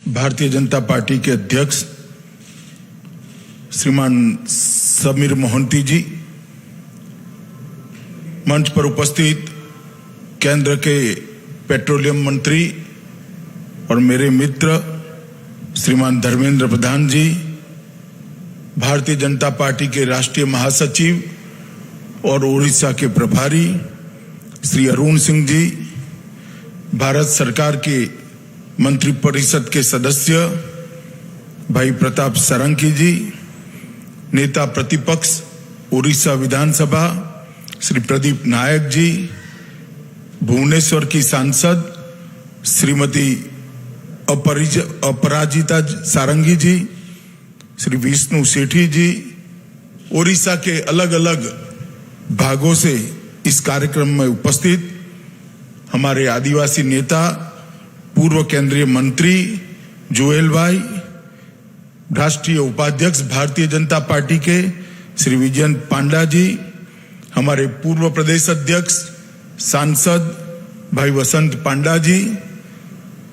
Bharatiya Janata party के अध्यक्ष श्रीमान समीर मोहंती जी, मंच पर उपस्थित केंद्र के पेट्रोलियम मंत्री और मेरे मित्र श्रीमान धर्मेंद्र प्रधान जी, भारतीय जनता पार्टी के राष्ट्रीय महासचिव और ओडिशा के प्रभारी श्री अरुण सिंह जी, भारत सरकार के मंत्रिपरिषद के सदस्य भाई प्रताप सारंगी जी, नेता प्रतिपक्ष ओडिशा विधानसभा श्री प्रदीप नायक जी, भुवनेश्वर की सांसद श्रीमती अपराजिता सारंगी जी, श्री विष्णु सेठी जी, ओडिशा के अलग अलग भागों से इस कार्यक्रम में उपस्थित हमारे आदिवासी नेता पूर्व केंद्रीय मंत्री जोएल भाई, राष्ट्रीय उपाध्यक्ष भारतीय जनता पार्टी के श्री विजयंत पांडा जी, हमारे पूर्व प्रदेश अध्यक्ष सांसद भाई वसंत पांडा जी,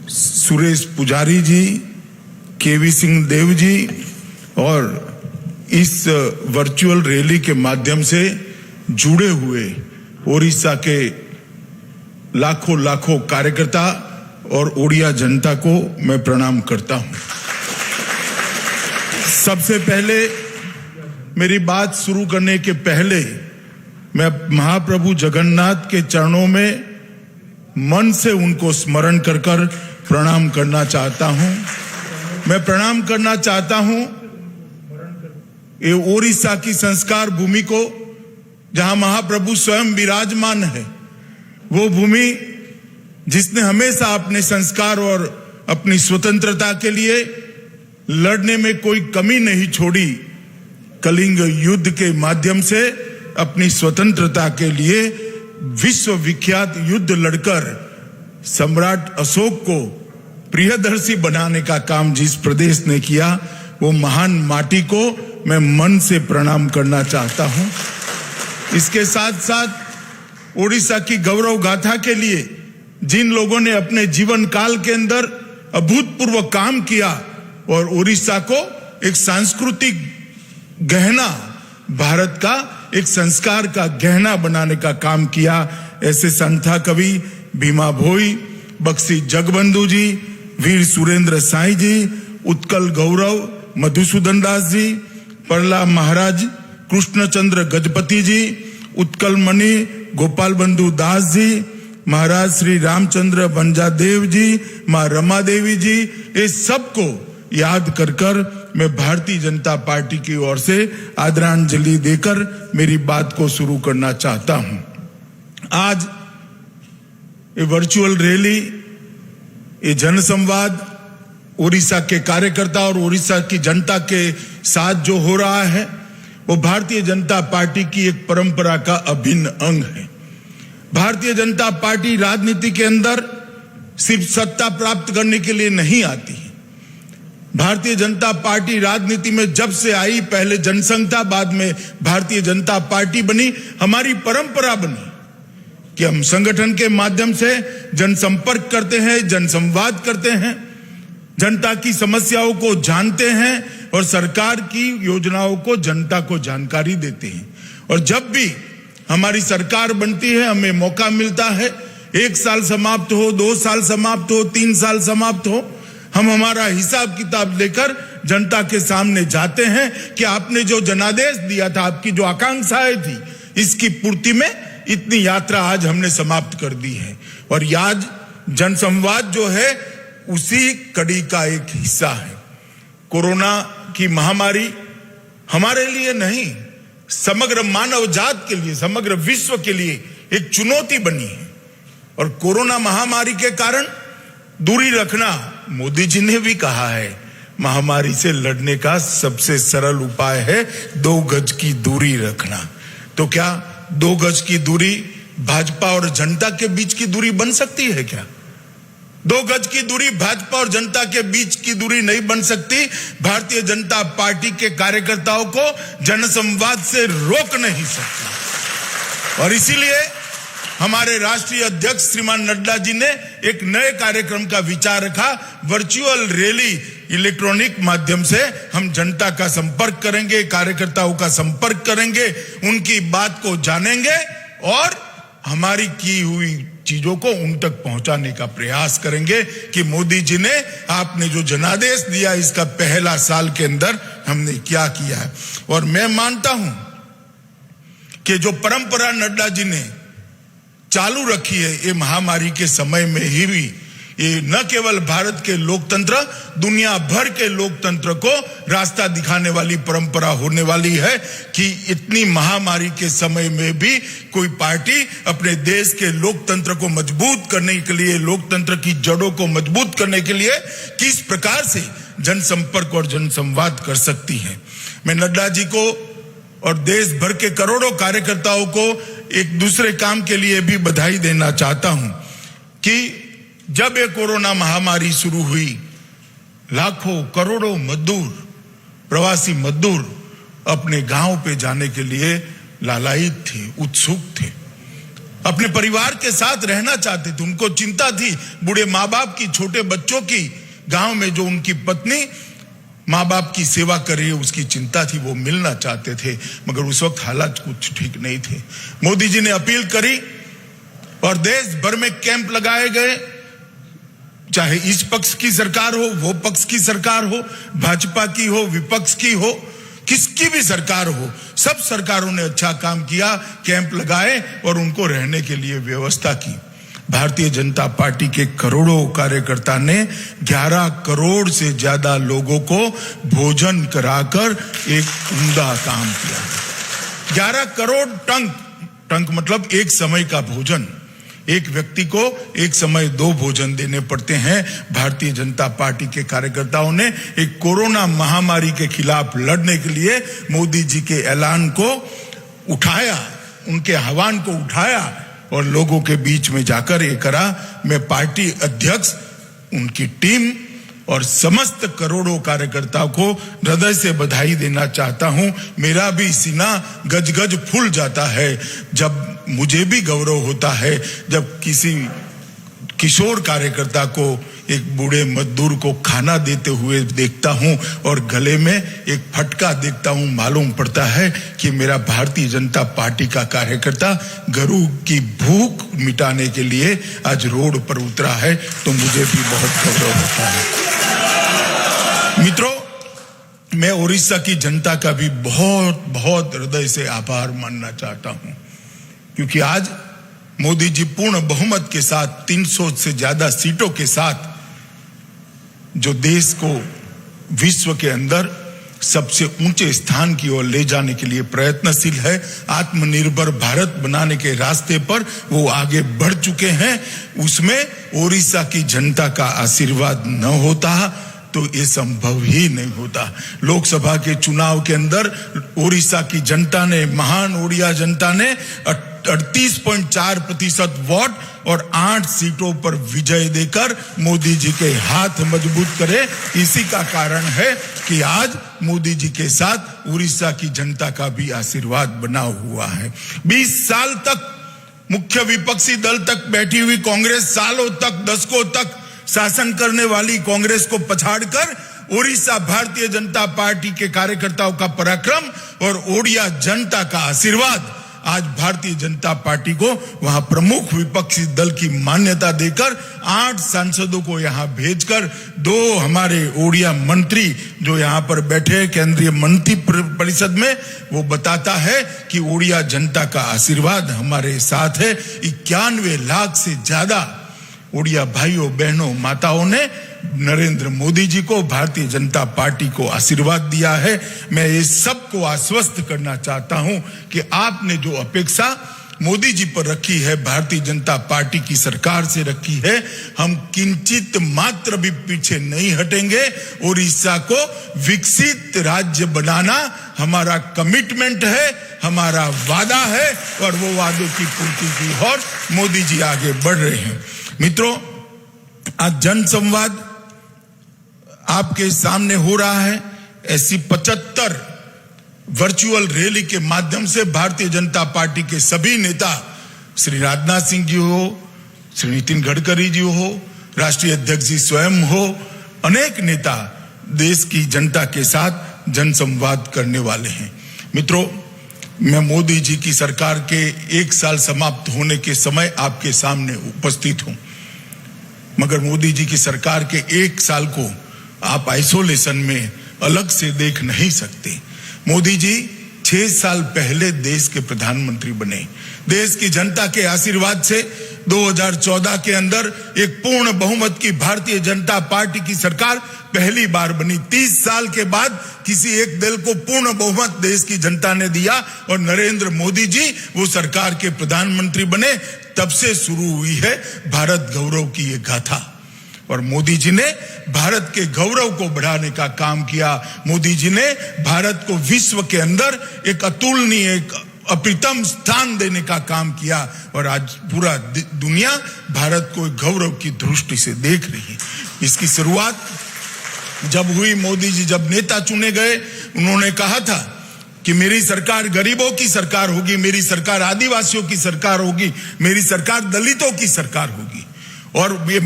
सुरेश पुजारी जी, केवी सिंह देव जी और इस वर्चुअल रैली के माध्यम से जुड़े हुए ओडिशा के लाखों लाखों कार्यकर्ता और ओडिया जनता को मैं प्रणाम करता हूं। सबसे पहले मेरी बात शुरू करने के पहले मैं महाप्रभु जगन्नाथ के चरणों में मन से उनको स्मरण कर कर प्रणाम करना चाहता हूं। मैं प्रणाम करना चाहता हूं ये ओडिशा की संस्कार भूमि को, जहां महाप्रभु स्वयं विराजमान है, वो भूमि जिसने हमेशा अपने संस्कार और अपनी स्वतंत्रता के लिए लड़ने में कोई कमी नहीं छोड़ी। कलिंग युद्ध के माध्यम से अपनी स्वतंत्रता के लिए विश्व विख्यात युद्ध लड़कर सम्राट अशोक को प्रियदर्शी बनाने का काम जिस प्रदेश ने किया, वो महान माटी को मैं मन से प्रणाम करना चाहता हूं। इसके साथ साथ ओडिशा की गौरव गाथा के लिए जिन लोगों ने अपने जीवन काल के अंदर अभूतपूर्व काम किया और ओडिशा को एक सांस्कृतिक गहना, भारत का एक संस्कार का गहना बनाने का काम किया, ऐसे संथा कवि भीमा भोई, बक्सी जगबंधु जी, वीर सुरेंद्र साई जी, उत्कल गौरव मधुसूदन दास जी, परला महाराज कृष्णचंद्र गजपति जी, उत्कल मणि गोपाल बंधु दास जी, महाराज श्री रामचंद्र बंजादेव जी, मां रमा देवी जी, ये सबको याद कर कर मैं भारतीय जनता पार्टी की ओर से आदरांजलि देकर मेरी बात को शुरू करना चाहता हूं। आज ये वर्चुअल रैली, ये जनसंवाद ओडिशा के कार्यकर्ता और ओडिशा की जनता के साथ जो हो रहा है, वो भारतीय जनता पार्टी की एक परंपरा का अभिन्न अंग है। भारतीय जनता पार्टी राजनीति के अंदर सिर्फ सत्ता प्राप्त करने के लिए नहीं आती है। भारतीय जनता पार्टी राजनीति में जब से आई, पहले जनसंघ था, बाद में भारतीय जनता पार्टी बनी, हमारी परंपरा बनी कि हम संगठन के माध्यम से जनसंपर्क करते हैं, जनसंवाद करते हैं, जनता की समस्याओं को जानते हैं और सरकार की योजनाओं को जनता को जानकारी देते हैं। और जब भी हमारी सरकार बनती है, हमें मौका मिलता है, 1 साल समाप्त हो, 2 साल समाप्त हो, 3 साल समाप्त हो, हम हमारा हिसाब किताब लेकर जनता के सामने जाते हैं कि आपने जो जनादेश दिया था, आपकी जो आकांक्षाएं थी, इसकी पूर्ति में इतनी यात्रा आज हमने समाप्त कर दी है। और आज जनसंवाद जो है उसी कड़ी का एक हिस्सा है। कोरोना की महामारी हमारे लिए नहीं, समग्र मानव जात के लिए, समग्र विश्व के लिए एक चुनौती बनी है। और कोरोना महामारी के कारण दूरी रखना, मोदी जी ने भी कहा है, महामारी से लड़ने का सबसे सरल उपाय है 2 गज की दूरी रखना। तो क्या 2 गज की दूरी भाजपा और जनता के बीच की दूरी बन सकती है क्या? 2 गज की दूरी भाजपा और जनता के बीच की दूरी नहीं बन सकती। भारतीय जनता पार्टी के कार्यकर्ताओं को जनसंवाद से रोक नहीं सकती। और इसीलिए हमारे राष्ट्रीय अध्यक्ष श्रीमान नड्डा जी ने एक नए कार्यक्रम का विचार रखा। वर्चुअल रैली, इलेक्ट्रॉनिक माध्यम से हम जनता का संपर्क करेंगे, कार्यकर्ताओं का संपर्क करेंगे, उनकी बात को जानेंगे और हमारी की हुई चीजों को उन तक पहुंचाने का प्रयास करेंगे कि मोदी जी ने आपने जो जनादेश दिया इसका पहला साल के अंदर हमने क्या किया है। और मैं मानता हूं कि जो परंपरा नड्डा जी ने चालू रखी है ये महामारी के समय में ही भी, ये न केवल भारत के लोकतंत्र, दुनिया भर के लोकतंत्र को रास्ता दिखाने वाली परंपरा होने वाली है कि इतनी महामारी के समय में भी कोई पार्टी अपने देश के लोकतंत्र को मजबूत करने के लिए, लोकतंत्र की जड़ों को मजबूत करने के लिए किस प्रकार से जनसंपर्क और जनसंवाद कर सकती है। मैं नड्डा जी को और देश भर के करोड़ों कार्यकर्ताओं को एक दूसरे काम के लिए भी बधाई देना चाहता हूं कि जब ये कोरोना महामारी शुरू हुई, लाखों करोड़ों मजदूर, प्रवासी मजदूर अपने गांव पे जाने के लिए लालायित थे, उत्सुक थे, अपने परिवार के साथ रहना चाहते थे। उनको चिंता थी बूढ़े माँ बाप की, छोटे बच्चों की, गांव में जो उनकी पत्नी माँ बाप की सेवा कर रही है उसकी चिंता थी, वो मिलना चाहते थे, मगर उस वक्त हालात कुछ ठीक नहीं थे। मोदी जी ने अपील करी और देश भर में कैंप लगाए गए, चाहे इस पक्ष की सरकार हो, वो पक्ष की सरकार हो, भाजपा की हो, विपक्ष की हो, किसकी भी सरकार हो, सब सरकारों ने अच्छा काम किया, कैंप लगाए और उनको रहने के लिए व्यवस्था की। भारतीय जनता पार्टी के करोड़ों कार्यकर्ता ने 11 करोड़ से ज्यादा लोगों को भोजन कराकर एक उम्दा काम किया। 11 करोड़ टंक मतलब एक समय का भोजन। एक व्यक्ति को एक समय 2 भोजन देने पड़ते हैं। भारतीय जनता पार्टी के कार्यकर्ताओं ने एक कोरोना महामारी के खिलाफ लड़ने के लिए मोदी जी के ऐलान को उठाया, उनके आह्वान को उठाया और लोगों के बीच में जाकर ये करा। मैं पार्टी अध्यक्ष, उनकी टीम और समस्त करोड़ों कार्यकर्ताओं को हृदय से बधाई देना चाहता हूं। मेरा भी सीना गजगज फूल जाता है जब मुझे भी गौरव होता है जब किसी किशोर कार्यकर्ता को, एक बूढ़े मजदूर को खाना देते हुए देखता हूं और गले में एक फटका देखता हूं। मालूम पड़ता है कि मेरा भारतीय जनता पार्टी का कार्यकर्ता गरीब की भूख मिटाने के लिए आज रोड पर उतरा है, तो मुझे भी बहुत गौरव होता है। मित्रों, मैं उड़ीसा की जनता का भी बहुत बहुत हृदय से आभार मानना चाहता हूं, क्योंकि आज मोदी जी पूर्ण बहुमत के साथ 300 से ज्यादा सीटों के साथ जो देश को विश्व के अंदर सबसे ऊंचे स्थान की ओर ले जाने के लिए प्रयत्नशील है, आत्मनिर्भर भारत बनाने के रास्ते पर वो आगे बढ़ चुके हैं, उसमें उड़ीसा की जनता का आशीर्वाद न होता तो ये संभव ही नहीं होता। लोकसभा के चुनाव के अंदर उड़ीसा की जनता ने, महान उड़िया जनता ने 38.4% वोट और 8 सीटों पर विजय देकर मोदी जी के हाथ मजबूत करे। इसी का कारण है कि आज मोदी जी के साथ उड़ीसा की जनता का भी आशीर्वाद बना हुआ है। 20 साल तक मुख्य विपक्षी दल तक बैठी हुई कांग्रेस, सालों तक, दशकों तक शासन करने वाली कांग्रेस को पछाड़कर उड़ीसा भारतीय जनता पार्टी के कार्यकर्ताओं का पराक्रम और ओडिया जनता का आशीर्वाद आज भारतीय जनता पार्टी को वहां प्रमुख विपक्षी दल की मान्यता देकर 8 सांसदों को यहां भेजकर 2 हमारे ओडिया मंत्री जो यहां पर बैठे केंद्रीय मंत्री परिषद में, वो बताता है कि ओडिया जनता का आशीर्वाद हमारे साथ है। 91 लाख से ज्यादा ओडिया भाइयों बहनों माताओं ने नरेंद्र मोदी जी को, भारतीय जनता पार्टी को आशीर्वाद दिया है। मैं ये सबको आश्वस्त करना चाहता हूं कि आपने जो अपेक्षा मोदी जी पर रखी है, भारतीय जनता पार्टी की सरकार से रखी है, हम किंचित मात्र भी पीछे नहीं हटेंगे। उड़ीसा को विकसित राज्य बनाना हमारा कमिटमेंट है, हमारा वादा है और वो वादों की पूर्ति की ओर मोदी जी आगे बढ़ रहे हैं। मित्रों, आज जनसंवाद आपके सामने हो रहा है। ऐसी 75 वर्चुअल रैली के माध्यम से भारतीय जनता पार्टी के सभी नेता श्री राजनाथ सिंह जी हो, श्री नितिन गडकरी जी हो, राष्ट्रीय अध्यक्ष जी स्वयं हो, अनेक नेता देश की जनता के साथ जनसंवाद करने वाले हैं। मित्रों, मैं मोदी जी की सरकार के 1 साल समाप्त होने के समय आपके सामने उपस्थित हूं, मगर मोदी जी की सरकार के 1 साल को आप आइसोलेशन में अलग से देख नहीं सकते। मोदी जी 6 साल पहले देश के प्रधानमंत्री बने। देश की जनता के आशीर्वाद से 2014 के अंदर एक पूर्ण बहुमत की भारतीय जनता पार्टी की सरकार पहली बार बनी। 30 साल के बाद किसी एक दल को पूर्ण बहुमत देश की जनता ने दिया और नरेंद्र मोदी जी वो सरकार के प्रधानमंत्री बने। तब से शुरू हुई है भारत गौरव की ये गाथा और मोदी जी ने भारत के गौरव को बढ़ाने का काम किया। मोदी जी ने भारत को विश्व के अंदर एक अतुलनीय, एक अप्रतिम स्थान देने का काम किया और आज पूरा दुनिया भारत को गौरव की दृष्टि से देख रही है। इसकी शुरुआत जब हुई, मोदी जी जब नेता चुने गए, उन्होंने कहा था कि मेरी सरकार गरीबों की सरकार होगी, मेरी सरकार आदिवासियों की सरकार होगी, मेरी सरकार दलितों की सरकार होगी। और ये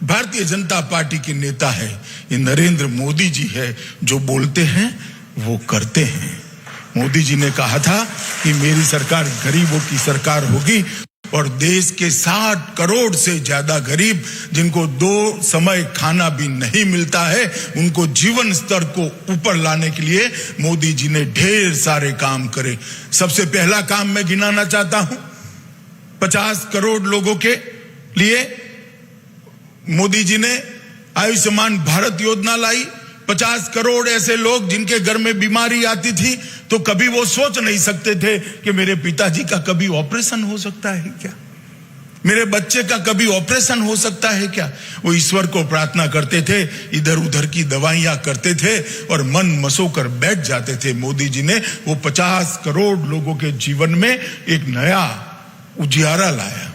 भारतीय जनता पार्टी के नेता है, ये नरेंद्र मोदी जी है, जो बोलते हैं वो करते हैं। मोदी जी ने कहा था कि मेरी सरकार गरीबों की सरकार होगी और देश के 60 करोड़ से ज्यादा गरीब जिनको 2 समय खाना भी नहीं मिलता है, उनको जीवन स्तर को ऊपर लाने के लिए मोदी जी ने ढेर सारे काम करे। सबसे पहला काम मैं गिनाना चाहता हूं, 50 करोड़ लोगों के लिए मोदी जी ने आयुष्मान भारत योजना लाई। 50 करोड़ ऐसे लोग जिनके घर में बीमारी आती थी तो कभी वो सोच नहीं सकते थे कि मेरे पिताजी का कभी ऑपरेशन हो सकता है क्या, मेरे बच्चे का कभी ऑपरेशन हो सकता है क्या। वो ईश्वर को प्रार्थना करते थे, इधर उधर की दवाइयां करते थे और मन मसोकर बैठ जाते थे। मोदी जी ने वो 50 करोड़ लोगों के जीवन में एक नया उजियारा लाया।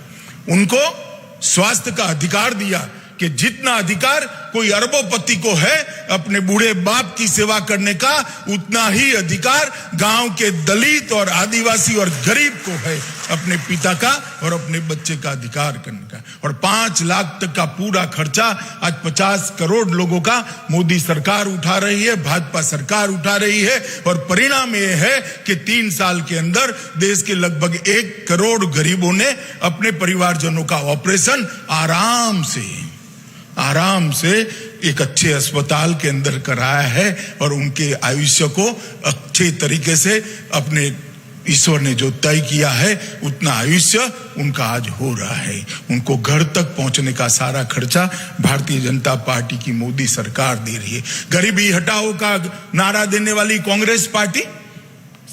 उनको स्वास्थ्य का अधिकार दिया कि जितना अधिकार कोई अरबोपति को है अपने बूढ़े बाप की सेवा करने का, उतना ही अधिकार गांव के दलित और आदिवासी और गरीब को है अपने पिता का और अपने बच्चे का अधिकार करने का। और 5 लाख तक का पूरा खर्चा आज 50 करोड़ लोगों का मोदी सरकार उठा रही है, भाजपा सरकार उठा रही है। और परिणाम यह है कि 3 साल के अंदर देश के लगभग 1 करोड़ गरीबों ने अपने परिवारजनों का ऑपरेशन आराम से एक अच्छे अस्पताल के अंदर कराया है और उनके आयुष्य को अच्छे तरीके से अपने ईश्वर ने जो तय किया है उतना आयुष्य उनका आज हो रहा है। उनको घर तक पहुंचने का सारा खर्चा भारतीय जनता पार्टी की मोदी सरकार दे रही है। गरीबी हटाओ का नारा देने वाली कांग्रेस पार्टी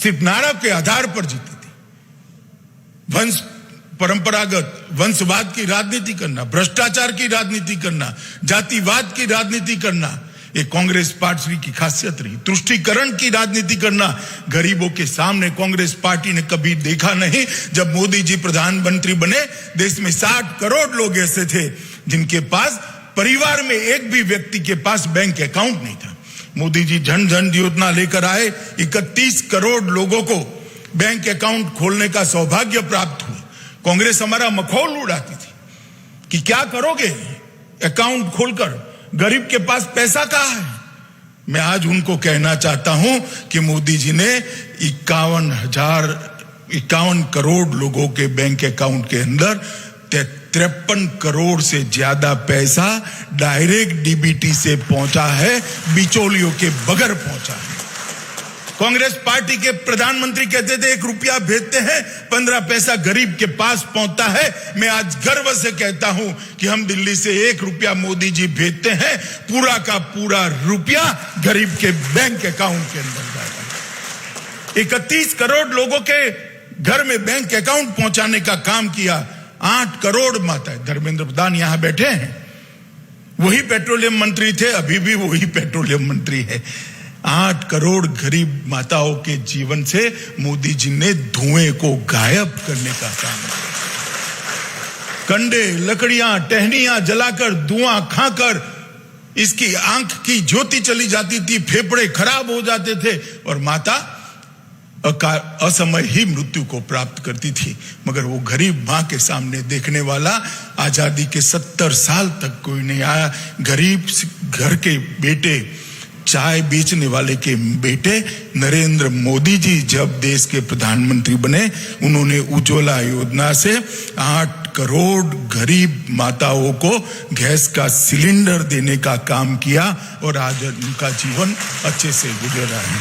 सिर्फ नारा के आधार पर जीती थी। परंपरागत वंशवाद की राजनीति करना, भ्रष्टाचार की राजनीति करना, जातिवाद की राजनीति करना, ये कांग्रेस पार्टी की खासियत रही। तुष्टीकरण की राजनीति करना गरीबों के सामने कांग्रेस पार्टी ने कभी देखा नहीं। जब मोदी जी प्रधानमंत्री बने, देश में 60 करोड़ लोग ऐसे थे जिनके पास परिवार में एक भी व्यक्ति के पास बैंक अकाउंट नहीं था। मोदी जी जन धन योजना लेकर आए, 31 करोड़ लोगों को बैंक अकाउंट खोलने का सौभाग्य प्राप्त हुआ। कांग्रेस हमारा मखौल उड़ाती थी कि क्या करोगे अकाउंट खोलकर, गरीब के पास पैसा कहाँ है। मैं आज उनको कहना चाहता हूं कि मोदी जी ने 51 करोड़ लोगों के बैंक अकाउंट के अंदर 53 करोड़ से ज्यादा पैसा डायरेक्ट डीबीटी से पहुंचा है, बिचौलियों के बगैर पहुंचा है। कांग्रेस पार्टी के प्रधानमंत्री कहते थे 1 रुपया भेजते हैं 15 पैसा गरीब के पास पहुंचता है। मैं आज गर्व से कहता हूं कि हम दिल्ली से 1 रुपया मोदी जी भेजते हैं, पूरा का पूरा रुपया गरीब के बैंक अकाउंट के अंदर जाता है। 31 करोड़ लोगों के घर में बैंक अकाउंट पहुंचाने का काम किया। 8 करोड़ माताएं, धर्मेंद्र प्रधान यहां बैठे हैं, वही पेट्रोलियम मंत्री थे, अभी भी वही पेट्रोलियम मंत्री है। 8 करोड़ गरीब माताओं के जीवन से मोदी जी ने धुएं को गायब करने का काम किया। कंडे, लकड़ियां, टहनियां जलाकर, धुआं खाकर इसकी आंख की ज्योति चली जाती थी, फेफड़े खराब हो जाते थे और माता असमय ही मृत्यु को प्राप्त करती थी, मगर वो गरीब मां के सामने देखने वाला आजादी के 70 साल तक कोई नहीं आया। गरीब घर के बेटे, चाय बेचने वाले के बेटे नरेंद्र मोदी जी जब देश के प्रधानमंत्री बने, उन्होंने उज्ज्वला योजना से 8 करोड़ गरीब माताओं को गैस का सिलेंडर देने का काम किया और आज उनका जीवन अच्छे से गुजर रहा है।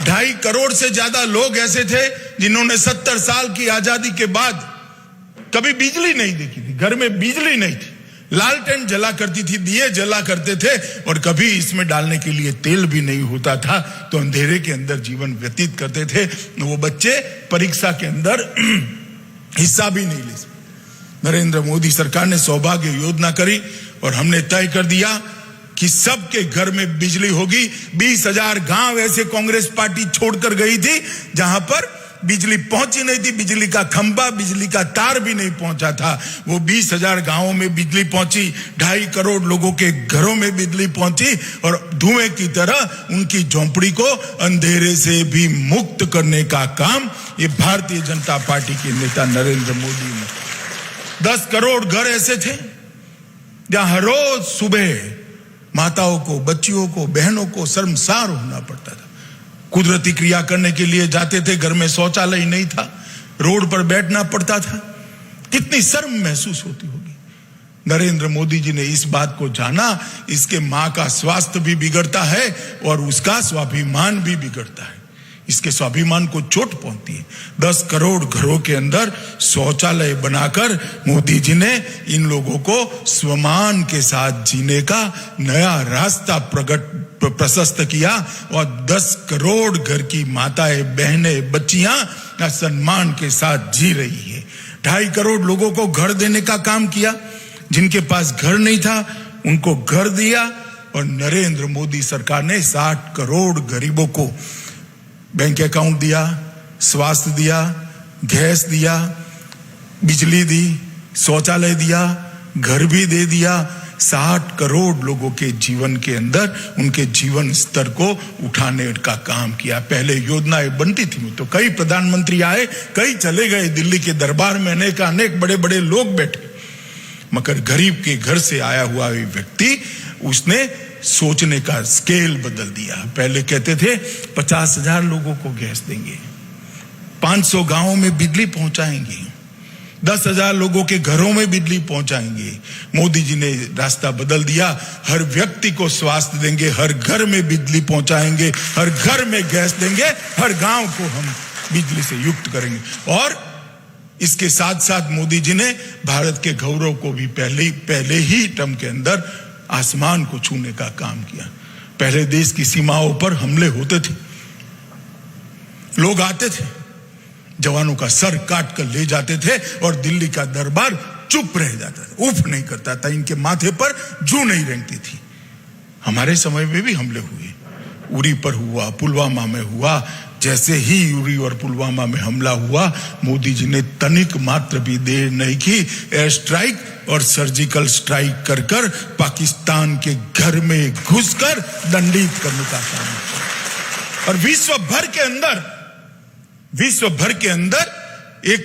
2.5 करोड़ से ज्यादा लोग ऐसे थे जिन्होंने 70 साल की आजादी के बाद कभी बिजली नहीं देखी थी, घर में बिजली नहीं थी, लालटेन जला करती थी, दिए जला करते थे और कभी इसमें डालने के लिए तेल भी नहीं होता था, तो अंधेरे के अंदर जीवन व्यतीत करते थे। वो बच्चे परीक्षा के अंदर हिस्सा भी नहीं ले सकते। नरेंद्र मोदी सरकार ने सौभाग्य योजना करी और हमने तय कर दिया कि सबके घर में बिजली होगी। 20,000 गांव ऐसे कांग्रेस पार्टी छोड़कर गई थी जहां पर बिजली पहुंची नहीं थी, बिजली का खंभा, बिजली का तार भी नहीं पहुंचा था। वो 20,000 गांवों में बिजली पहुंची, 2.5 करोड़ लोगों के घरों में बिजली पहुंची और धुएं की तरह उनकी झोंपड़ी को अंधेरे से भी मुक्त करने का काम ये भारतीय जनता पार्टी के नेता नरेंद्र मोदी ने। 10 करोड़ घर ऐसे थे जहां हर रोज सुबह माताओं को, बच्चियों को, बहनों को शर्मसार होना पड़ता था। कुदरती क्रिया करने के लिए जाते थे, घर में शौचालय नहीं था, रोड पर बैठना पड़ता था। कितनी शर्म महसूस होती होगी। नरेंद्र मोदी जी ने इस बात को जाना, इसके मां का स्वास्थ्य भी बिगड़ता है और उसका स्वाभिमान भी बिगड़ता है, इसके स्वाभिमान को चोट पहुंचती है। 10 करोड़ घरों के अंदर शौचालय बनाकर मोदी जी ने इन लोगों को स्वमान के साथ जीने का नया रास्ता प्रशस्त किया और 10 करोड़ घर की माताएं, बहनें, बच्चियां सम्मान के साथ जी रही है। 2.5 करोड़ लोगों को घर देने का काम किया, जिनके पास घर नहीं था उनको घर दिया और नरेंद्र मोदी सरकार ने 60 करोड़ गरीबों को बैंक अकाउंट दिया, स्वास्थ्य दिया, गैस दिया, बिजली दी, शौचालय दिया, घर भी दे दिया। 60 करोड़ लोगों के जीवन के अंदर उनके जीवन स्तर को उठाने का काम किया। पहले योजनाएं बनती थी तो कई प्रधानमंत्री आए, कई चले गए, दिल्ली के दरबार में अनेक बड़े बड़े लोग बैठे, मगर गरीब के घर से आया हुआ व्यक्ति, उसने सोचने का स्केल बदल दिया। पहले कहते थे 50,000 लोगों को गैस देंगे, 500 गांवों में बिजली पहुंचाएंगे, 10,000 लोगों के घरों में बिजली पहुंचाएंगे। मोदी जी ने रास्ता बदल दिया, हर व्यक्ति को स्वास्थ्य देंगे, हर घर में बिजली पहुंचाएंगे, हर घर में गैस देंगे, हर गांव को हम बिजली से युक्त करेंगे। और इसके साथ साथ मोदी जी ने भारत के गौरव को भी पहले ही टर्म के अंदर आसमान को छूने का काम किया। पहले देश की सीमाओं पर हमले होते थे, लोग आते थे, जवानों का सर काट कर ले जाते थे और दिल्ली का दरबार चुप रह जाता था, उफ नहीं करता था, इनके माथे पर जू नहीं रेंगती थी। हमारे समय में भी हमले हुए, उरी पर हुआ, पुलवामा में हुआ। जैसे ही उरी और पुलवामा में हमला हुआ, मोदी जी ने तनिक मात्र भी देर नहीं की, एयर स्ट्राइक और सर्जिकल स्ट्राइक कर पाकिस्तान के घर में घुसकर दंडित करने का काम किया। और विश्व भर के अंदर एक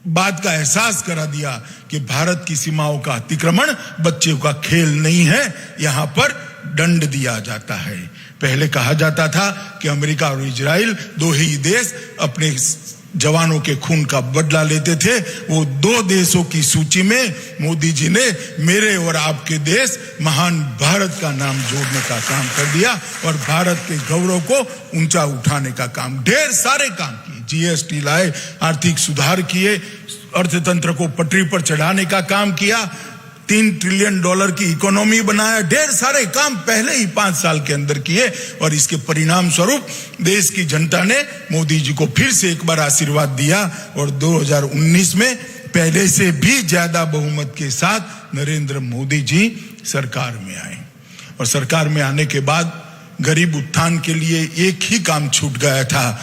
बात का एहसास करा दिया कि भारत की सीमाओं का अतिक्रमण बच्चों का खेल नहीं है, यहां पर दंड दिया जाता है। पहले कहा जाता था कि अमेरिका और इजराइल 2 ही देश अपने जवानों के खून का बदला लेते थे। वो 2 देशों की सूची में मोदी जी ने मेरे और आपके देश महान भारत का नाम जोड़ने का काम कर दिया और भारत के गौरव को ऊंचा उठाने का काम, ढेर सारे काम किए। जीएसटी लाए, आर्थिक सुधार किए, अर्थतंत्र को पटरी पर चढ़ाने का काम किया, $3 ट्रिलियन की इकोनॉमी बनाया, ढेर सारे काम पहले ही 5 साल के अंदर किए। और इसके परिणाम स्वरूप देश की जनता ने मोदी जी को फिर से एक बार आशीर्वाद दिया और 2019 में पहले से भी ज्यादा बहुमत के साथ नरेंद्र मोदी जी सरकार में आए। और सरकार में आने के बाद गरीब उत्थान के लिए एक ही काम छूट गया था,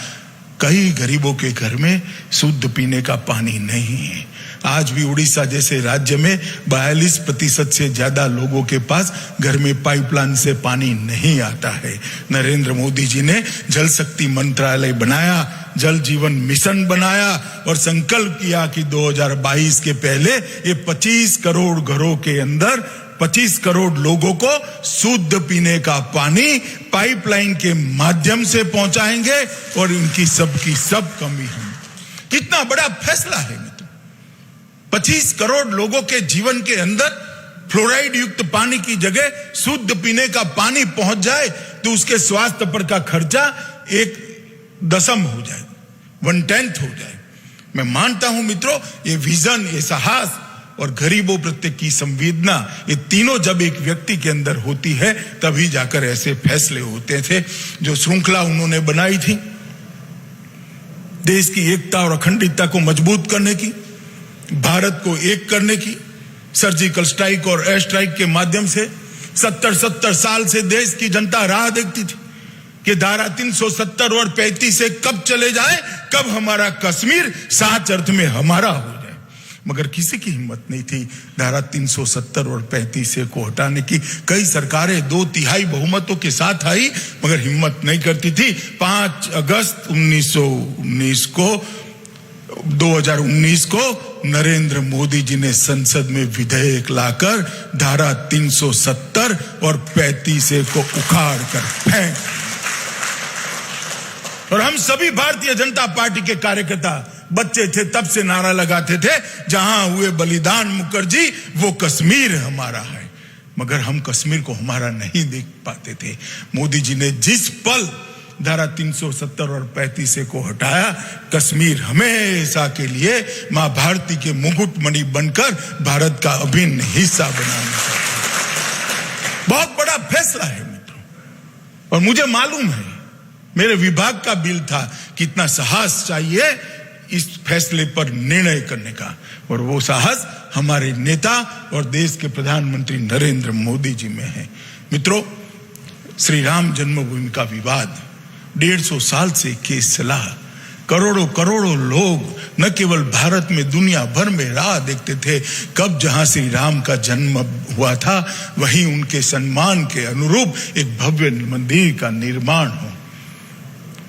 कई गरीबों के घर में शुद्ध पीने का पानी नहीं है। आज भी उड़ीसा जैसे राज्य में 42% से ज्यादा लोगों के पास घर में पाइपलाइन से पानी नहीं आता है। नरेंद्र मोदी जी ने जल शक्ति मंत्रालय बनाया, जल जीवन मिशन बनाया और संकल्प किया कि 2022 के पहले ये 25 करोड़ घरों के अंदर 25 करोड़ लोगों को शुद्ध पीने का पानी पाइपलाइन के माध्यम से पहुंचाएंगे और इनकी सब कमी हम। कितना बड़ा फैसला है मित्र। 25 करोड़ लोगों के जीवन के अंदर फ्लोराइड युक्त पानी की जगह शुद्ध पीने का पानी पहुंच जाए तो उसके स्वास्थ्य पर का खर्चा 1/10 हो जाए, 1/10 हो जाए। मैं मानता हूं मित्रों, ये विजन, ये साहस और गरीबों प्रति की संवेदना, ये तीनों जब एक व्यक्ति के अंदर होती है तभी जाकर ऐसे फैसले होते थे। जो श्रृंखला उन्होंने बनाई थी देश की एकता और अखंडता को मजबूत करने की, भारत को एक करने की, सर्जिकल स्ट्राइक और एयर स्ट्राइक के माध्यम से 70 साल से देश की जनता राह देखती थी कि धारा 370 और 35 से कब चले जाए, कब हमारा कश्मीर साच अर्थ में हमारा हो जाए। मगर किसी की हिम्मत नहीं थी धारा 370 और 35 को हटाने की। कई सरकारें 2/3 बहुमतों के साथ आई मगर हिम्मत नहीं करती थी। 5 अगस्त 2019 को नरेंद्र मोदी जी ने संसद में विधेयक लाकर धारा 370 और 35 को उखाड़ कर फेंक, और हम सभी भारतीय जनता पार्टी के कार्यकर्ता बच्चे थे तब से नारा लगाते थे, जहां हुए बलिदान मुखर्जी वो कश्मीर हमारा है। मगर हम कश्मीर को हमारा नहीं देख पाते थे। मोदी जी ने जिस पल धारा 370 और 35 को हटाया, कश्मीर हमेशा के लिए मां भारती के मुकुटमणि बनकर भारत का अभिन्न हिस्सा बनाने का बहुत बड़ा फैसला है मित्रों। और मुझे मालूम है, मेरे विभाग का बिल था, कितना साहस चाहिए इस फैसले पर निर्णय करने का, और वो साहस हमारे नेता और देश के प्रधानमंत्री नरेंद्र मोदी जी में है। मित्रों, श्री राम जन्मभूमि का विवाद 150 साल से केस चला। करोड़ों लोग न केवल भारत में, दुनिया भर में राह देखते थे कब जहां श्री राम का जन्म हुआ था वहीं उनके सम्मान के अनुरूप एक भव्य मंदिर का निर्माण हो।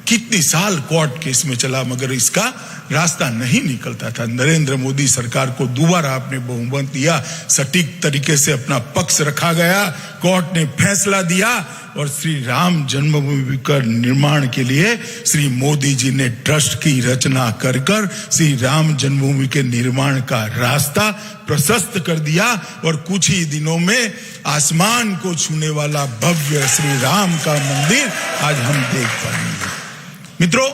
कितनी साल कोर्ट केस में चला मगर इसका रास्ता नहीं निकलता था। नरेंद्र मोदी सरकार को दोबारा आपने बहुमत दिया, सटीक तरीके से अपना पक्ष रखा गया, कोर्ट ने फैसला दिया और श्री राम जन्मभूमि का निर्माण के लिए श्री मोदी जी ने ट्रस्ट की रचना कर श्री राम जन्मभूमि के निर्माण का रास्ता प्रशस्त कर दिया और कुछ ही दिनों में आसमान को छूने वाला भव्य श्री राम का मंदिर आज हम देख पाएंगे। मित्रों,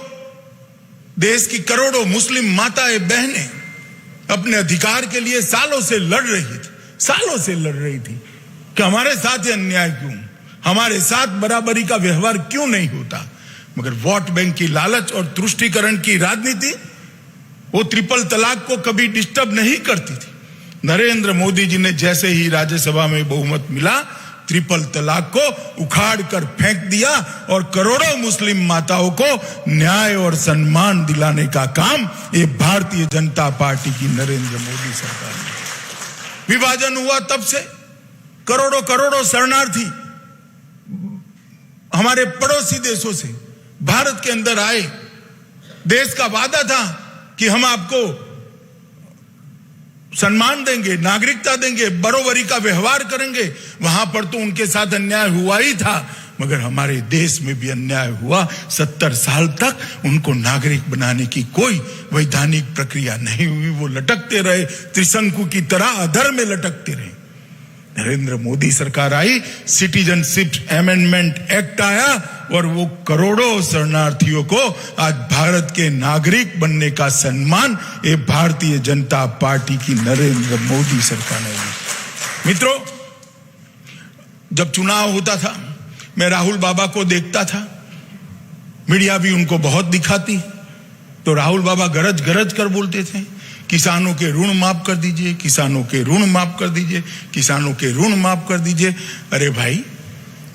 देश की करोड़ों मुस्लिम माताएं बहनें अपने अधिकार के लिए सालों से लड़ रही थी कि हमारे साथ ये अन्याय क्यों, हमारे साथ बराबरी का व्यवहार क्यों नहीं होता। मगर वोट बैंक की लालच और तुष्टीकरण की राजनीति वो ट्रिपल तलाक को कभी डिस्टर्ब नहीं करती थी। नरेंद्र मोदी जी ने जैसे ही राज्यसभा में बहुमत मिला, ट्रिपल तलाक को उखाड़ कर फेंक दिया और करोड़ों मुस्लिम माताओं को न्याय और सम्मान दिलाने का काम ये भारतीय जनता पार्टी की नरेंद्र मोदी सरकार ने। विभाजन हुआ तब से करोड़ों शरणार्थी हमारे पड़ोसी देशों से भारत के अंदर आए। देश का वादा था कि हम आपको सम्मान देंगे, नागरिकता देंगे, बरोबरी का व्यवहार करेंगे। वहां पर तो उनके साथ अन्याय हुआ ही था मगर हमारे देश में भी अन्याय हुआ। 70 साल तक उनको नागरिक बनाने की कोई वैधानिक प्रक्रिया नहीं हुई। वो लटकते रहे, त्रिशंकु की तरह अधर में लटकते रहे। नरेंद्र मोदी सरकार आई, सिटीजनशिप अमेंडमेंट एक्ट आया और वो करोड़ों शरणार्थियों को आज भारत के नागरिक बनने का सम्मान ये भारतीय जनता पार्टी की नरेंद्र मोदी सरकार ने दी। मित्रों, जब चुनाव होता था मैं राहुल बाबा को देखता था, मीडिया भी उनको बहुत दिखाती, तो राहुल बाबा गरज कर बोलते थे, किसानों के ऋण माफ कर दीजिए, किसानों के ऋण माफ कर दीजिए, किसानों के ऋण माफ कर दीजिए। अरे भाई,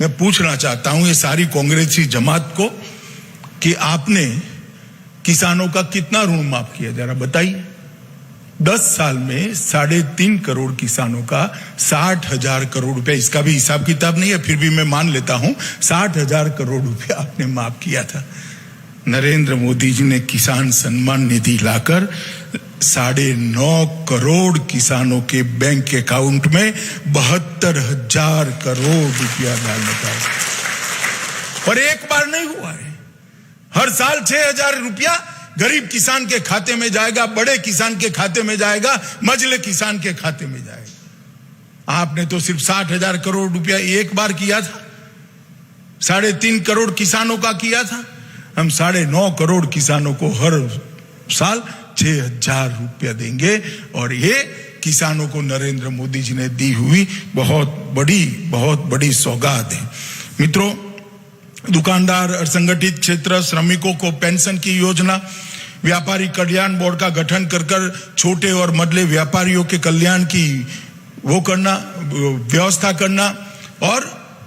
मैं पूछना चाहता हूं ये सारी कांग्रेसी जमात को कि आपने किसानों का कितना ऋण माफ किया, जरा बताइए। 10 साल में 3.5 करोड़ किसानों का 60,000 करोड़ रुपया, इसका भी हिसाब किताब नहीं है, फिर भी मैं मान लेता हूं 60,000 करोड़ रुपया आपने माफ किया था। नरेंद्र मोदी जी ने किसान सम्मान निधि लाकर 9.5 करोड़ किसानों के बैंक अकाउंट में 72,000 करोड़ रुपया डालने का, और एक बार नहीं हुआ है, हर साल 6,000 रुपया गरीब किसान के खाते में जाएगा, बड़े किसान के खाते में जाएगा, मझले किसान के खाते में जाएगा। आपने तो सिर्फ 60,000 करोड़ रुपया एक बार किया था, 3.5 करोड़ किसानों का किया था। हम 9.5 करोड़ किसानों को हर साल 6,000 रुपया देंगे, और ये किसानों को नरेंद्र मोदी जी ने दी हुई बहुत बड़ी सौगात है। मित्रों, दुकानदार, असंगठित क्षेत्र, श्रमिकों को पेंशन की योजना, व्यापारी कल्याण बोर्ड का गठन कर छोटे और मझले व्यापारियों के कल्याण की व्यवस्था करना, और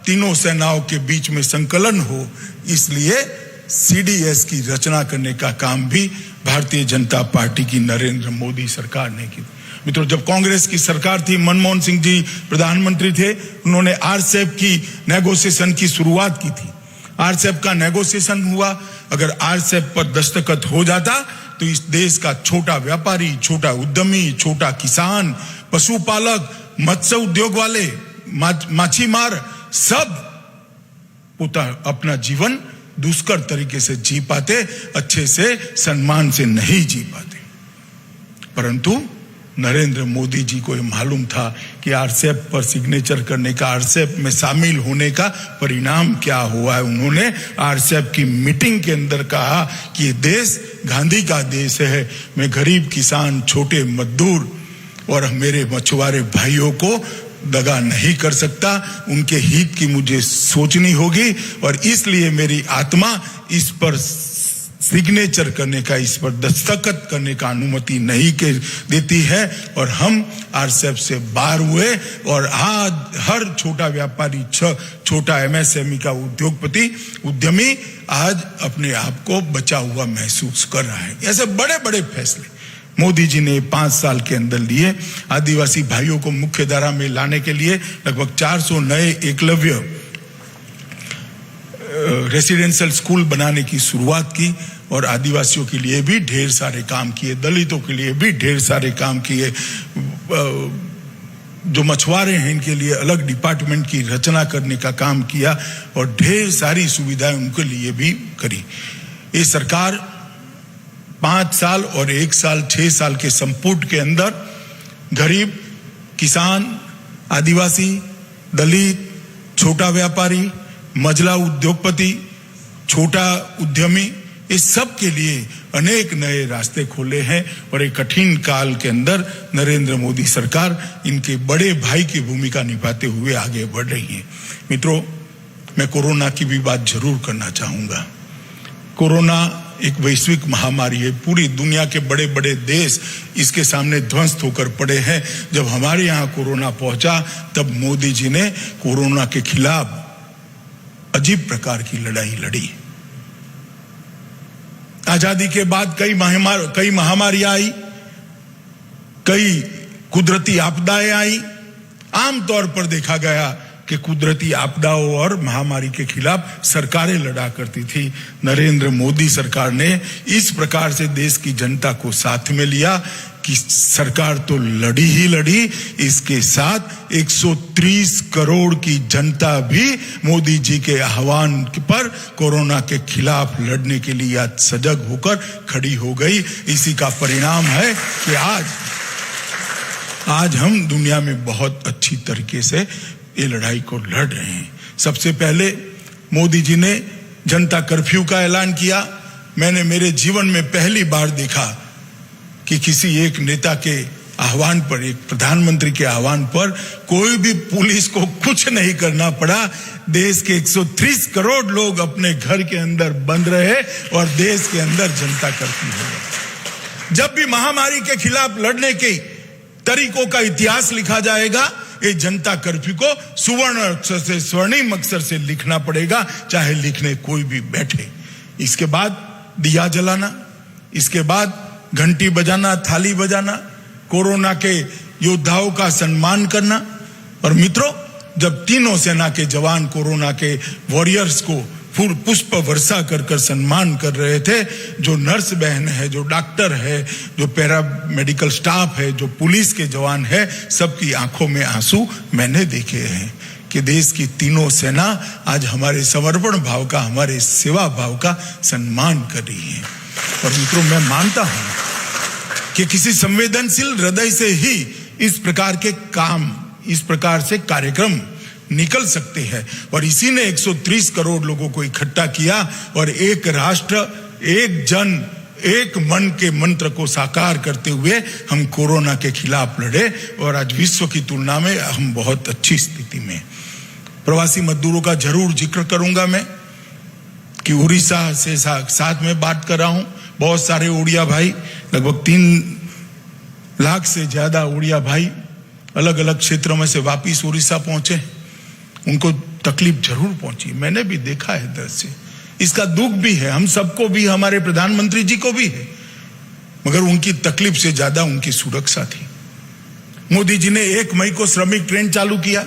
तीनों सेनाओं के बीच में संकलन हो, इसलिए CDS की रचना करने का काम भी भारतीय जनता पार्टी की नरेंद्र मोदी सरकार ने की। मित्रों, जब कांग्रेस की सरकार थी, मनमोहन सिंह जी प्रधानमंत्री थे, उन्होंने RCEP की नेगोशिएशन की शुरुआत की थी। RCEP का नेगोशिएशन हुआ, अगर RCEP पर दस्तखत हो जाता तो इस देश का छोटा व्यापारी, छोटा उद्यमी, छोटा किसान, पशुपालक, मत्स्य उद्योग वाले, माछीमार सब अपना जीवन दुष्कर तरीके से जी पाते, अच्छे से सम्मान से नहीं जी पाते। परंतु नरेंद्र मोदी जी को यह मालूम था कि RCEP पर सिग्नेचर करने का, RCEP में शामिल होने का परिणाम क्या हुआ है। उन्होंने RCEP की मीटिंग के अंदर कहा कि ये देश गांधी का देश है, मैं गरीब किसान, छोटे मजदूर और मेरे मछुआरे भाइयों को दगा नहीं कर सकता, उनके हित की मुझे सोचनी होगी, और इसलिए मेरी आत्मा इस पर सिग्नेचर करने का, इस पर दस्तखत करने का अनुमति नहीं देती है। और हम RCEP से बाहर हुए, और आज हर छोटा व्यापारी, छोटा MSME का उद्यमी आज अपने आप को बचा हुआ महसूस कर रहा है। ऐसे बड़े बड़े फैसले मोदी जी ने 5 साल के अंदर लिए। आदिवासी भाइयों को मुख्य धारा में लाने के लिए लगभग 400 नए एकलव्य रेसिडेंशियल स्कूल बनाने की शुरुआत की, और आदिवासियों के लिए भी ढेर सारे काम किए, दलितों के लिए भी ढेर सारे काम किए, जो मछुआरे हैं इनके लिए अलग डिपार्टमेंट की रचना करने का काम किया, और ढेर सारी सुविधाएं उनके लिए भी करी। ये सरकार 5 साल और 1 साल 6 साल के संपुट के अंदर गरीब, किसान, आदिवासी, दलित, छोटा व्यापारी, मझला उद्योगपति, छोटा उद्यमी, इस सब के लिए अनेक नए रास्ते खोले हैं, और एक कठिन काल के अंदर नरेंद्र मोदी सरकार इनके बड़े भाई की भूमिका निभाते हुए आगे बढ़ रही है। मित्रों, मैं कोरोना की भी बात जरूर करना चाहूंगा। कोरोना एक वैश्विक महामारी है, पूरी दुनिया के बड़े बड़े देश इसके सामने ध्वस्त होकर पड़े हैं। जब हमारे यहाँ कोरोना पहुंचा, तब मोदी जी ने कोरोना के खिलाफ अजीब प्रकार की लड़ाई लड़ी। आजादी के बाद कई महामारियां आई, कई कुदरती आपदाएं आई। आमतौर पर देखा गया कि कुदरती आपदाओं और महामारी के खिलाफ सरकारें लड़ा करती थी। नरेंद्र मोदी सरकार ने इस प्रकार से देश की जनता को साथ में लिया कि सरकार तो लड़ी ही लड़ी, इसके साथ 130 करोड़ की जनता भी मोदी जी के आह्वान पर कोरोना के खिलाफ लड़ने के लिए आज सजग होकर खड़ी हो गई। इसी का परिणाम है कि आज हम दुनिया में बहुत अच्छी तरीके से ये लड़ाई को लड़ रहे हैं। सबसे पहले मोदी जी ने जनता कर्फ्यू का ऐलान किया। मैंने मेरे जीवन में पहली बार देखा कि किसी एक नेता के आह्वान पर, एक प्रधानमंत्री के आह्वान पर कोई भी पुलिस को कुछ नहीं करना पड़ा। देश के 130 करोड़ लोग अपने घर के अंदर बंद रहे और देश के अंदर जनता कर्फ्यू हो गया। जब भी महामारी के खिलाफ लड़ने के तरीकों का इतिहास लिखा जाएगा, ये जनता कर्फ्यू को सुवर्ण अक्षर से, स्वर्णिम अक्षर से लिखना पड़ेगा, चाहे लिखने कोई भी बैठे। इसके बाद दिया जलाना, इसके बाद घंटी बजाना, थाली बजाना, कोरोना के योद्धाओं का सम्मान करना। और मित्रों, जब तीनों सेना के जवान कोरोना के वॉरियर्स को पुष्प वर्षा कर सम्मान कर रहे थे, जो नर्स बहन है, जो डॉक्टर है, जो पैरा मेडिकल स्टाफ है, जो पुलिस के जवान है, सबकी आंखों में आंसू मैंने देखे हैं कि देश की तीनों सेना आज हमारे समर्पण भाव का, हमारे सेवा भाव का सम्मान कर रही है। और मित्रों, मैं मानता हूं कि किसी संवेदनशील हृदय से ही इस प्रकार के काम, इस प्रकार से कार्यक्रम निकल सकते हैं। और इसी ने 130 करोड़ लोगों को इकट्ठा किया और एक राष्ट्र, एक जन, एक मन के मंत्र को साकार करते हुए हम कोरोना के खिलाफ लड़े। और आज विश्व की तुलना में हम बहुत अच्छी स्थिति में। प्रवासी मजदूरों का जरूर जिक्र करूंगा मैं कि उड़ीसा से साथ में बात कर रहा हूं। बहुत सारे उड़िया भाई, लगभग 3 लाख से ज्यादा उड़िया भाई अलग अलग क्षेत्रों में से वापिस उड़ीसा पहुंचे। उनको तकलीफ जरूर पहुंची, मैंने भी देखा है दृश्य। इसका दुख भी है, हम सबको भी, हमारे प्रधानमंत्री जी को भी है, मगर उनकी तकलीफ से ज्यादा उनकी सुरक्षा थी। मोदी जी ने 1 मई को श्रमिक ट्रेन चालू किया।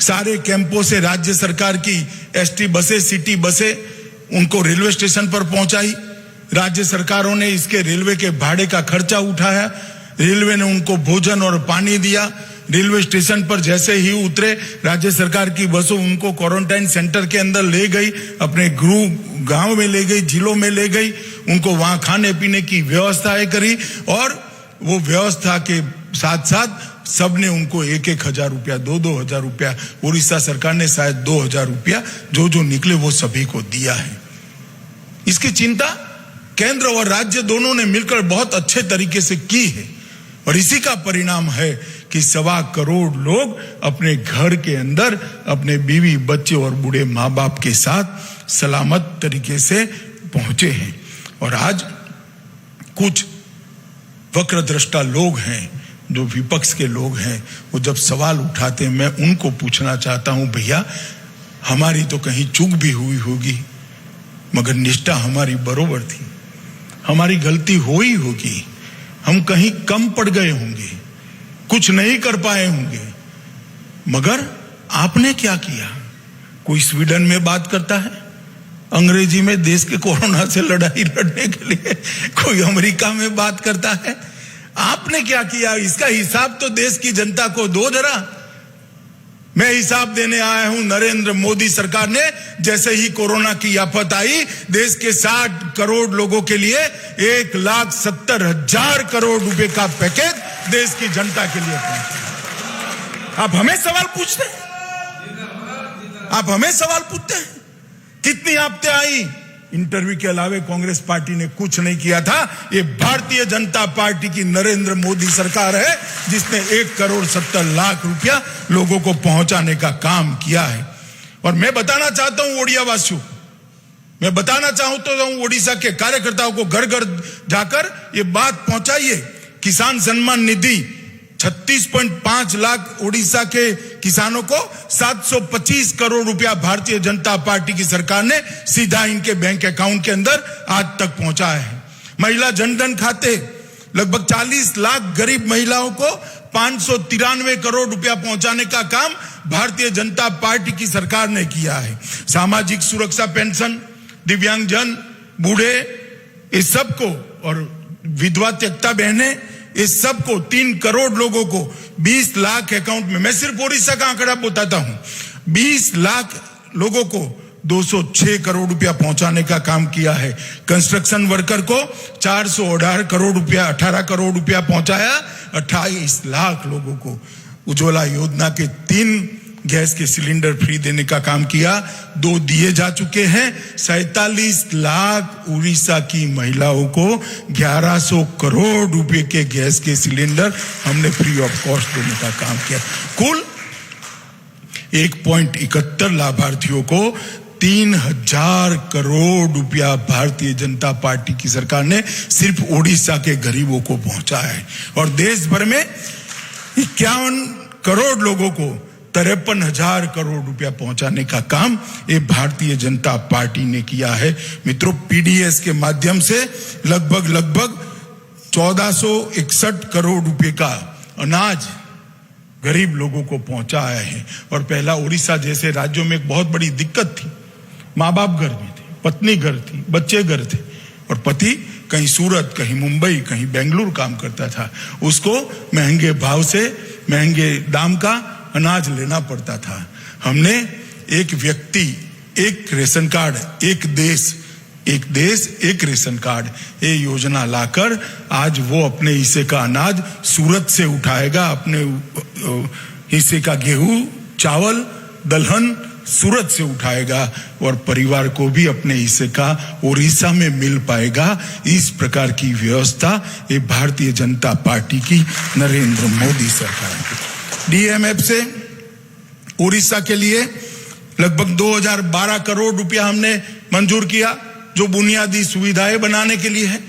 सारे कैंपों से राज्य सरकार की एसटी बसें, सिटी बसें उनको रेलवे स्टेशन पर पहुंचाई। राज्य सरकारों ने इसके रेलवे के भाड़े का खर्चा उठाया। रेलवे ने उनको भोजन और पानी दिया। रेलवे स्टेशन पर जैसे ही उतरे, राज्य सरकार की बसों उनको क्वारंटाइन सेंटर के अंदर ले गई, अपने गांव में ले गई, जिलों में ले गई, उनको वहां खाने पीने की व्यवस्थाएं करी। और वो व्यवस्था के साथ साथ सबने उनको 1-1 हजार रुपया, 2-2 हजार रुपया, उड़ीसा सरकार ने शायद 2 हजार रुपया जो निकले वो सभी को दिया है। इसकी चिंता केंद्र और राज्य दोनों ने मिलकर बहुत अच्छे तरीके से की है। और इसी का परिणाम है कि 1.25 करोड़ लोग अपने घर के अंदर अपने बीवी, बच्चे और बूढ़े माँ बाप के साथ सलामत तरीके से पहुंचे हैं। और आज कुछ वक्रदृष्टा लोग हैं, जो विपक्ष के लोग हैं, वो जब सवाल उठाते हैं, मैं उनको पूछना चाहता हूं, भैया हमारी तो कहीं चूक भी हुई होगी, मगर निष्ठा हमारी बरोबर थी। हमारी गलती हो ही होगी, हम कहीं कम पड़ गए होंगे, कुछ नहीं कर पाए होंगे, मगर आपने क्या किया? कोई स्वीडन में बात करता है अंग्रेजी में देश के कोरोना से लड़ाई लड़ने के लिए, कोई अमेरिका में बात करता है। आपने क्या किया? इसका हिसाब तो देश की जनता को दो जरा। मैं हिसाब देने आया हूं। नरेंद्र मोदी सरकार ने जैसे ही कोरोना की आफत आई, देश के 60 करोड़ लोगों के लिए 1,70,000 करोड़ रुपए का पैकेज देश की जनता के लिए पहुंचा। आप हमें सवाल पूछते हैं, आप हमें सवाल पूछते हैं कितनी आपत्ति आई? इंटरव्यू के अलावे कांग्रेस पार्टी ने कुछ नहीं किया था। ये भारतीय जनता पार्टी की नरेंद्र मोदी सरकार है जिसने 1,70,00,000 रुपया लोगों को पहुंचाने का काम किया है। और मैं बताना चाहता हूं ओडिया वासियों, मैं बताना चाहता हूं ओडिशा के कार्यकर्ताओं को, घर घर जाकर ये बात पहुंचाइए। किसान सम्मान निधि 36.5 लाख ओडिशा के किसानों को 725 करोड़ रुपया भारतीय जनता पार्टी की सरकार ने सीधा इनके बैंक अकाउंट के अंदर आज तक पहुंचाया है। महिला जनधन खाते लगभग 40 लाख गरीब महिलाओं को 593 करोड़ रुपया पहुंचाने का काम भारतीय जनता पार्टी की सरकार ने किया है। सामाजिक सुरक्षा पेंशन, दिव्यांगजन, बूढ़े, इस सबको, और विधवा त्यक्ता बहने, इस सबको 3 करोड़ लोगों को 20 लाख अकाउंट में, मैं सिर्फ ओडिशा का आंकड़ा बताता हूं, 20 लाख लोगों को 206 करोड़ रुपया पहुंचाने का काम किया है। कंस्ट्रक्शन वर्कर को 418 करोड़ रुपया, 18 करोड़ रुपया पहुंचाया। 28 लाख लोगों को उज्ज्वला योजना के 3 गैस के सिलेंडर फ्री देने का काम किया, 2 दिए जा चुके हैं। 47 लाख उड़ीसा की महिलाओं को 1100 करोड़ रुपए के गैस के सिलेंडर हमने फ्री ऑफ कॉस्ट देने का काम किया। कुल 1.71 लाभार्थियों को 3,000 करोड़ रुपया भारतीय जनता पार्टी की सरकार ने सिर्फ ओडिशा के गरीबों को पहुंचाया है। और देश भर में 51 करोड़ लोगों को 53,000 करोड़ रुपया पहुंचाने का काम ये भारतीय जनता पार्टी ने किया है। मित्रों, पीडीएस के माध्यम से लगभग 1461 करोड़ रुपए का अनाज गरीब लोगों को पहुंचाया है। और पहला उड़ीसा जैसे राज्यों में एक बहुत बड़ी दिक्कत थी, माँ बाप घर में थे, पत्नी घर थी, बच्चे घर थे और पति कहीं सूरत, कहीं मुंबई, कहीं बेंगलुरु काम करता था। उसको महंगे भाव से, महंगे दाम का अनाज लेना पड़ता था। हमने एक व्यक्ति एक रेशन कार्ड, एक देश एक रेशन कार्ड, ये योजना लाकर आज वो अपने हिस्से का अनाज सूरत से उठाएगा, अपने हिस्से का गेहूं, चावल, दलहन सूरत से उठाएगा और परिवार को भी अपने हिस्से का उड़ीसा में मिल पाएगा। इस प्रकार की व्यवस्था ये भारतीय जनता पार्टी की, नरेंद्र मोदी सरकार की। डीएमएफ से उड़ीसा के लिए लगभग 2012 करोड़ रुपया हमने मंजूर किया, जो बुनियादी सुविधाएं बनाने के लिए है।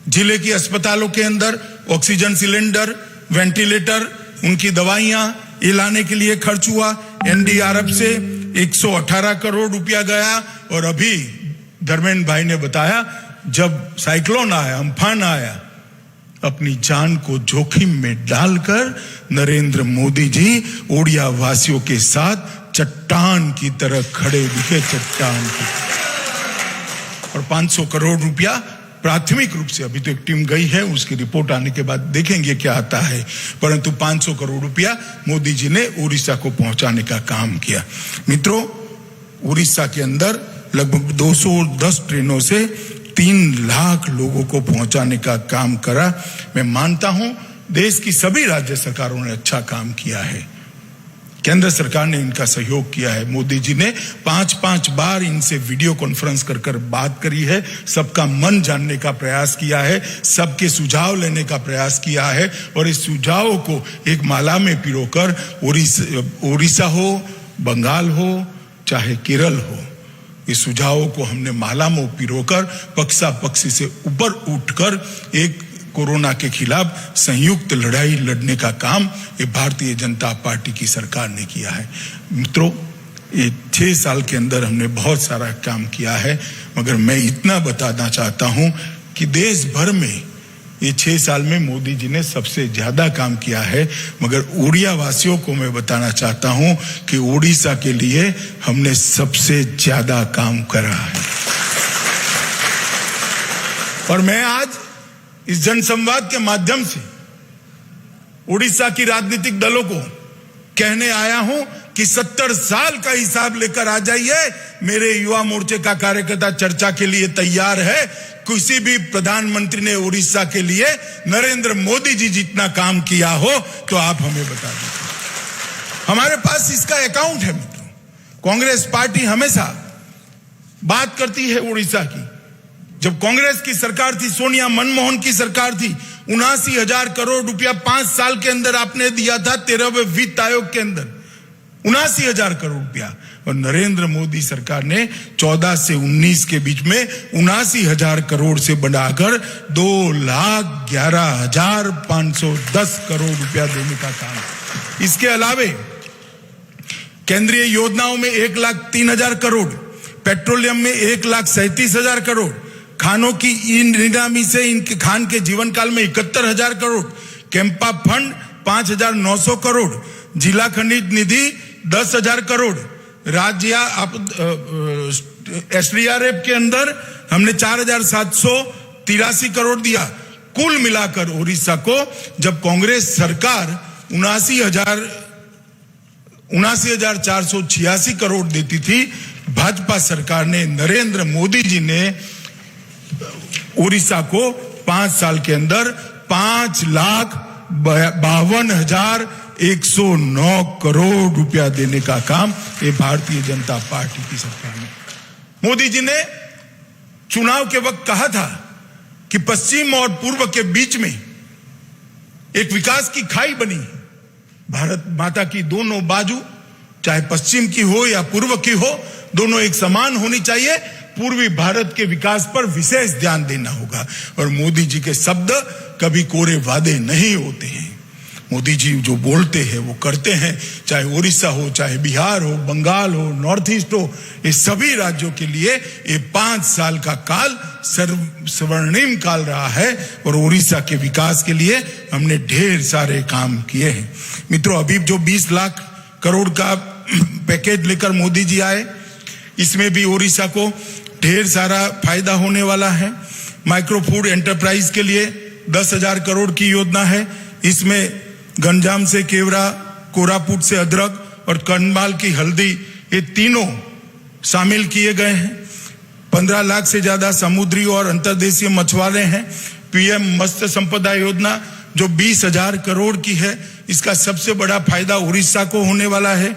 जिले की अस्पतालों के अंदर ऑक्सीजन सिलेंडर, वेंटिलेटर, उनकी दवाइयां ये लाने के लिए खर्च हुआ। एनडीआरएफ से 118 करोड़ रुपया गया। और अभी धर्मेंद्र भाई ने बताया, जब साइक्लोन आया, अम्फान आया, अपनी जान को जोखिम में डालकर नरेंद्र मोदी जी ओडिया वासियों के साथ चट्टान की तरह खड़े दिखे, चट्टान की। और 500 करोड़ रुपया प्राथमिक रूप से, अभी तो एक टीम गई है, उसकी रिपोर्ट आने के बाद देखेंगे क्या आता है, परंतु 500 करोड़ रुपया मोदी जी ने उड़ीसा को पहुंचाने का काम किया। मित्रों, उड़ीसा के अंदर लगभग 210 ट्रेनों से 3 लाख लोगों को पहुंचाने का काम करा। मैं मानता हूं देश की सभी राज्य सरकारों ने अच्छा काम किया है, केंद्र सरकार ने इनका सहयोग किया है। मोदी जी ने 5-5 बार इनसे वीडियो कॉन्फ्रेंस कर बात करी है, सबका मन जानने का प्रयास किया है, सबके सुझाव लेने का प्रयास किया है और इस सुझावों को एक माला में पिरोकर उड़ीसा हो, बंगाल हो, चाहे केरल हो, इस सुझावों को हमने माला में पिरोकर पक्षा पक्षी से ऊपर उठकर एक कोरोना के खिलाफ संयुक्त लड़ाई लड़ने का काम ये भारतीय जनता पार्टी की सरकार ने किया है। मित्रों, ये 6 साल के अंदर हमने बहुत सारा काम किया है, मगर मैं इतना बताना चाहता हूं कि देश भर में ये 6 साल में मोदी जी ने सबसे ज्यादा काम किया है। मगर उड़िया वासियों को मैं बताना चाहता हूं कि उड़ीसा के लिए हमने सबसे ज्यादा काम करा है। और मैं आज इस जनसंवाद के माध्यम से उड़ीसा की राजनीतिक दलों को कहने आया हूं कि 70 साल का हिसाब लेकर आ जाइए। मेरे युवा मोर्चे का कार्यकर्ता चर्चा के लिए तैयार है। किसी भी प्रधानमंत्री ने उड़ीसा के लिए नरेंद्र मोदी जी जितना काम किया हो तो आप हमें बता दीजिए। हमारे पास इसका अकाउंट है। मित्रों, कांग्रेस पार्टी हमेशा बात करती है उड़ीसा की। जब कांग्रेस की सरकार थी, सोनिया मनमोहन की सरकार थी, 79,000 करोड़ रुपया 5 साल के अंदर आपने दिया था 13वें वित्त आयोग के अंदर, 79,000 करोड़ रुपया। और नरेंद्र मोदी सरकार ने 14 से 19 के बीच में 79,000 करोड़ से बढ़ाकर 2,11,510 करोड़ रुपया देने का काम। इसके अलावे केंद्रीय योजनाओं में 1,03,000 करोड़, पेट्रोलियम में 1,37,000 करोड़, खानों की नीलामी से इनके खान के जीवन काल में 71,000 करोड़, कैंपा फंड 5,900 करोड़, जिला खनिज निधि 10,000 करोड़, राज्य एसडीआरएफ के अंदर हमने 4,783 करोड़ दिया। कुल मिलाकर उड़ीसा को जब कांग्रेस सरकार 79,486 करोड़ देती थी, भाजपा सरकार ने, नरेंद्र मोदी जी ने उड़ीसा को 5 साल के अंदर 5,52,109 करोड़ रुपया देने का काम ये भारतीय जनता पार्टी की सरकार ने। मोदी जी ने चुनाव के वक्त कहा था कि पश्चिम और पूर्व के बीच में एक विकास की खाई बनी है। भारत माता की दोनों बाजू, चाहे पश्चिम की हो या पूर्व की हो, दोनों एक समान होनी चाहिए। पूर्वी भारत के विकास पर विशेष ध्यान देना होगा। और मोदी जी के शब्द कभी कोरे वादे नहीं होते हैं। मोदी जी जो बोलते हैं वो करते हैं, चाहे उड़ीसा हो, चाहे बिहार हो, बंगाल हो, नॉर्थ ईस्ट हो, ये सभी राज्यों के लिए ये 5 साल का काल स्वर्णिम काल रहा है और उड़ीसा के विकास के लिए हमने ढेर सारे काम किए हैं। मित्रों, अभी जो 20 लाख करोड़ का पैकेज लेकर मोदी जी आए, इसमें भी उड़ीसा को ढेर सारा फायदा होने वाला है। माइक्रो फूड एंटरप्राइज के लिए 10,000 करोड़ की योजना है। इसमें गंजाम से केवड़ा, कोरापुट से अदरक और कंडमाल की हल्दी, ये तीनों शामिल किए गए हैं। 15 लाख से ज्यादा समुद्री और अंतर्देशीय मछुआरे हैं। पीएम मत्स्य संपदा योजना जो 20,000 करोड़ की है, इसका सबसे बड़ा फायदा उड़ीसा को होने वाला है।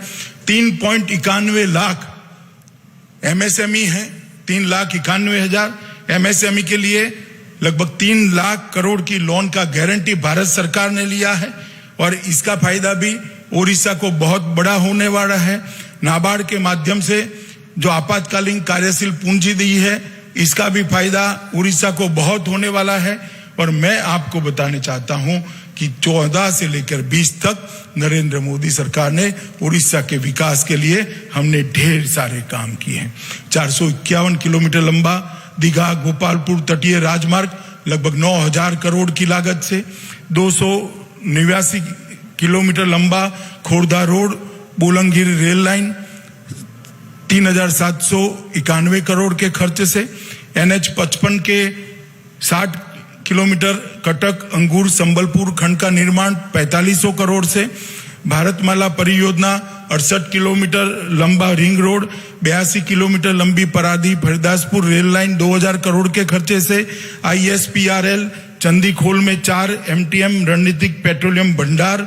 3.91 लाख एमएसएमई है, 3,91,000 एमएसएमई के लिए लगभग 3 लाख करोड़ की लोन का गारंटी भारत सरकार ने लिया है और इसका फायदा भी उड़ीसा को बहुत बड़ा होने वाला है। नाबार्ड के माध्यम से जो आपातकालीन कार्यशील पूंजी दी है, इसका भी फायदा उड़ीसा को बहुत होने वाला है। और मैं आपको बताना चाहता हूं कि 14 से लेकर 20 तक नरेंद्र मोदी सरकार ने उड़ीसा के विकास के लिए हमने ढेर सारे काम किए हैं। 451 किलोमीटर लंबा दीघा गोपालपुर तटीय राजमार्ग लगभग 9,000 करोड़ की लागत से, 289 किलोमीटर लंबा Khordha road Bolangir rail line 3,791 crore के खर्च से, NH 55 के 60 किलोमीटर कटक अंगूर संबलपुर खंड का निर्माण 4500 करोड़ से, भारतमाला परियोजना 68 किलोमीटर लंबा रिंग रोड, 82 किलोमीटर लंबी परादीप हरिदासपुर रेल लाइन 2,000 करोड़ के खर्चे से, ISPRL चंदीखोल में 4 MTM रणनीतिक पेट्रोलियम भंडार,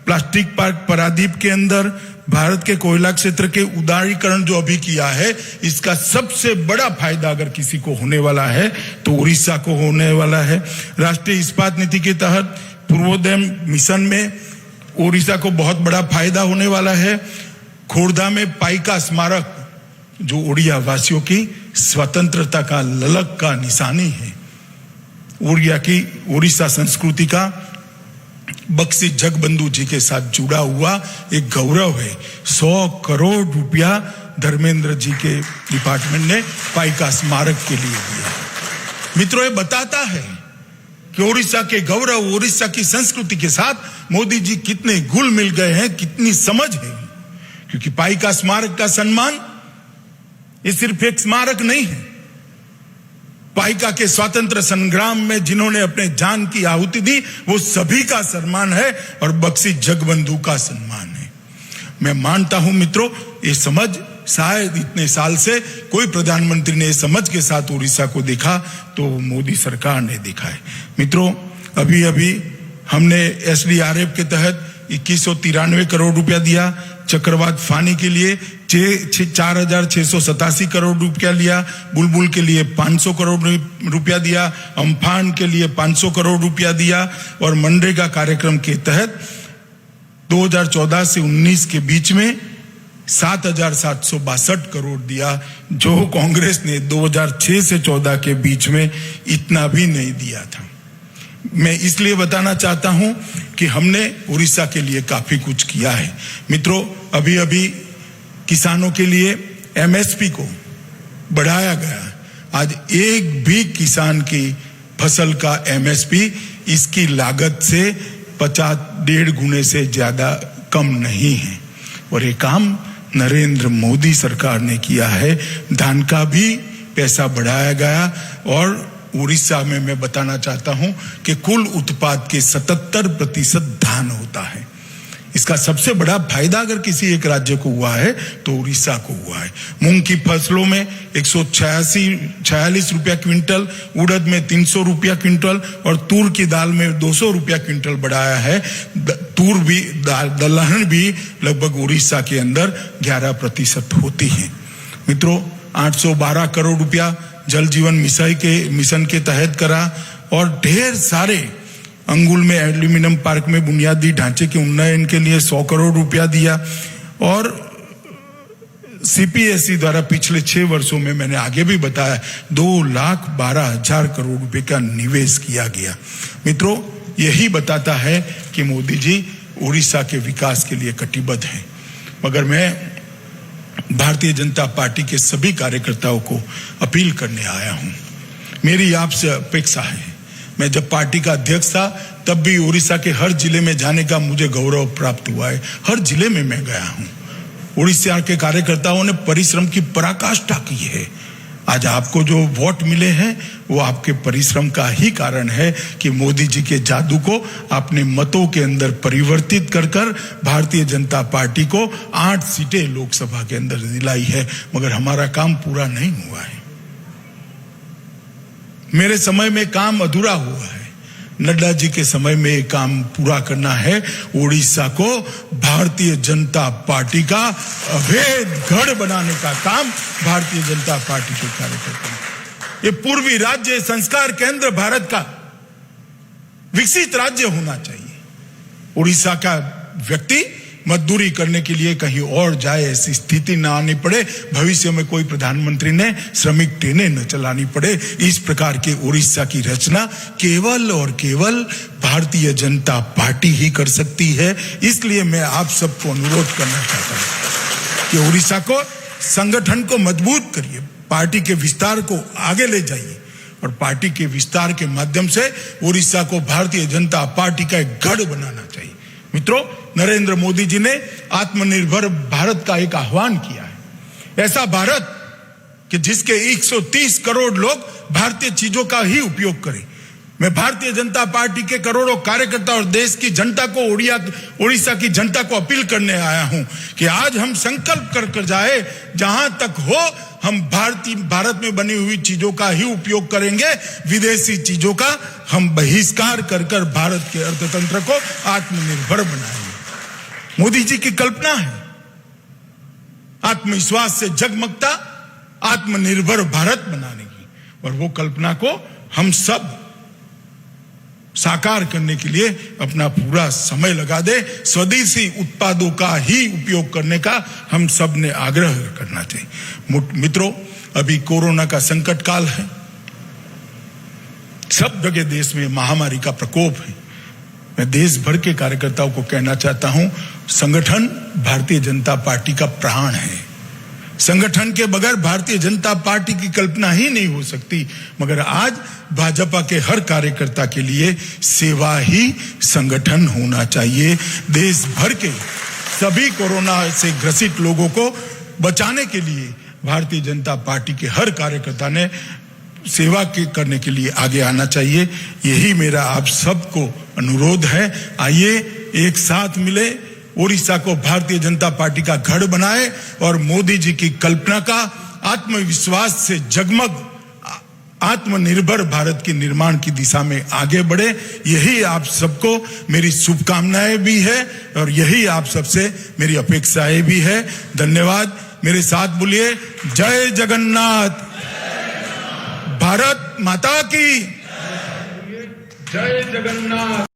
प्लास्टिक पार्क परादीप के अंदर भारत के कोयला क्षेत्र के उदारीकरण जो अभी किया है, इसका सबसे बड़ा फायदा अगर किसी को होने वाला है तो उड़ीसा को होने वाला है। राष्ट्रीय इस्पात नीति के तहत पूर्वोदय मिशन में उड़ीसा को बहुत बड़ा फायदा होने वाला है। खोर्धा में पाइका स्मारक जो उड़िया वासियों की स्वतंत्रता का ललक का निशानी है, उड़ीसा संस्कृति का बक्सी जगबंधु जी के साथ जुड़ा हुआ एक गौरव है। 100 करोड़ रुपया धर्मेंद्र जी के डिपार्टमेंट ने पाइका स्मारक के लिए दिया। मित्रों, ये बताता है कि उड़ीसा के गौरव, उड़ीसा की संस्कृति के साथ मोदी जी कितने घुल मिल गए हैं, कितनी समझ है। क्योंकि पाइका स्मारक का सम्मान ये सिर्फ एक स्मारक नहीं है, पाइका के स्वतंत्र संग्राम में जिन्होंने अपने जान की आहुति दी वो सभी का सम्मान है और बक्सी जगबंधु का सम्मान है। मैं मानता हूं मित्रों, ये समझ शायद इतने साल से कोई प्रधानमंत्री ने समझ के साथ उड़ीसा को देखा तो मोदी सरकार ने देखा है। मित्रों, अभी अभी हमने SDRF के तहत 2193 करोड़ रुपया दिया, चक्रवात फानी के लिए 4,687 करोड़ रुपया लिया, बुलबुल के लिए 500 करोड़ रुपया दिया, अम्फान के लिए 500 करोड़ रुपया दिया और मनरेगा कार्यक्रम के तहत 2014 से 19 के बीच में 7,762 करोड़ दिया, जो कांग्रेस ने 2006 से 14 के बीच में इतना भी नहीं दिया था। मैं इसलिए बताना चाहता हूं कि हमने उड़ीसा के लिए काफी कुछ किया है। मित्रों, अभी अभी किसानों के लिए MSP को बढ़ाया गया। आज एक भी किसान की फसल का MSP इसकी लागत से 50-1.5 गुने से ज्यादा कम नहीं है और ये काम नरेंद्र मोदी सरकार ने किया है। धान का भी पैसा बढ़ाया गया और उड़ीसा में मैं बताना चाहता हूं कि कुल उत्पाद के 77% धान होता है। इसका सबसे बड़ा फायदा अगर किसी एक राज्य को हुआ है तो उड़ीसा को हुआ है। मूंग की फसलों में 146 रुपया क्विंटल, उड़द में 300 रुपया क्विंटल और तूर की दाल में 200 रुपया क्विंटल बढ़ाया है। तूर भी दलहन भी लगभग उड़ीसा के अंदर 11% होती है। मित्रों, 812 करोड़ रुपया जल जीवन मिशन के तहत करा और ढेर सारे अंगुल में एल्यूमिनियम पार्क में बुनियादी ढांचे के उन्नयन के लिए 100 करोड़ रुपया दिया और CPSE द्वारा पिछले 6 वर्षों में मैंने आगे भी बताया 2,12,000 करोड़ रुपए का निवेश किया गया। मित्रों, यही बताता है कि मोदी जी उड़ीसा के विकास के लिए कटिबद्ध हैं। मगर मैं भारतीय जनता पार्टी के सभी कार्यकर्ताओं को अपील करने आया हूं। मेरी आपसे अपेक्षा है, मैं जब पार्टी का अध्यक्ष था तब भी उड़ीसा के हर जिले में जाने का मुझे गौरव प्राप्त हुआ है। हर जिले में मैं गया हूं। उड़ीसा के कार्यकर्ताओं ने परिश्रम की पराकाष्ठा की है। आज आपको जो वोट मिले हैं वो आपके परिश्रम का ही कारण है कि मोदी जी के जादू को अपने मतों के अंदर परिवर्तित कर भारतीय जनता पार्टी को 8 सीटें लोकसभा के अंदर दिलाई है। मगर हमारा काम पूरा नहीं हुआ है। मेरे समय में काम अधूरा हुआ है। नड्डा जी के समय में ये काम पूरा करना है। उड़ीसा को भारतीय जनता पार्टी का अभेद गढ़ बनाने का काम भारतीय जनता पार्टी के कार्यकर्ता। ये पूर्वी राज्य, संस्कार केंद्र भारत का विकसित राज्य होना चाहिए। उड़ीसा का व्यक्ति मजदूरी करने के लिए कहीं और जाए, ऐसी स्थिति न आनी पड़े। भविष्य में कोई प्रधानमंत्री ने श्रमिक ट्रेनें न चलानी पड़े। इस प्रकार के उड़ीसा की रचना केवल और केवल भारतीय जनता पार्टी ही कर सकती है। इसलिए मैं आप सबको अनुरोध करना चाहता हूं कि उड़ीसा को संगठन को मजबूत करिए, पार्टी के विस्तार को आगे ले जाइए और पार्टी के विस्तार के माध्यम से उड़ीसा को भारतीय जनता पार्टी का एक गढ़ बनाना चाहिए। मित्रों, नरेंद्र मोदी जी ने आत्मनिर्भर भारत का एक आह्वान किया है। ऐसा भारत कि जिसके 130 करोड़ लोग भारतीय चीजों का ही उपयोग करें। मैं भारतीय जनता पार्टी के करोड़ों कार्यकर्ता और देश की जनता को, उड़ीसा की जनता को अपील करने आया हूं कि आज हम संकल्प कर जाए, जहां तक हो हम भारत में बनी हुई चीजों का ही उपयोग करेंगे। विदेशी चीजों का हम बहिष्कार कर भारत के अर्थतंत्र को आत्मनिर्भर बनाएंगे। मोदी जी की कल्पना है आत्मविश्वास से जगमगता आत्मनिर्भर भारत बनाने की, और वो कल्पना को हम सब साकार करने के लिए अपना पूरा समय लगा दे। स्वदेशी उत्पादों का ही उपयोग करने का हम सब ने आग्रह करना चाहिए। मित्रों, अभी कोरोना का संकट काल है। सब जगह देश में महामारी का प्रकोप है। मैं देश भर के कार्यकर्ताओं को कहना चाहता हूं, संगठन भारतीय जनता पार्टी का प्राण है। संगठन के बगैर भारतीय जनता पार्टी की कल्पना ही नहीं हो सकती। मगर आज भाजपा के हर कार्यकर्ता के लिए सेवा ही संगठन होना चाहिए। देश भर के सभी कोरोना से ग्रसित लोगों को बचाने के लिए भारतीय जनता पार्टी के हर कार्यकर्ता ने सेवा करने के लिए आगे आना चाहिए। यही मेरा आप सबको अनुरोध है। आइए एक साथ मिले, उड़ीसा को भारतीय जनता पार्टी का गढ़ बनाए और मोदी जी की कल्पना का आत्मविश्वास से जगमग आत्मनिर्भर भारत के निर्माण की दिशा में आगे बढ़े। यही आप सबको मेरी शुभकामनाएं भी है और यही आप सबसे मेरी अपेक्षाएं भी है। धन्यवाद। मेरे साथ बोलिए, जय जगन्नाथ। भारत माता की जय जगन्नाथ।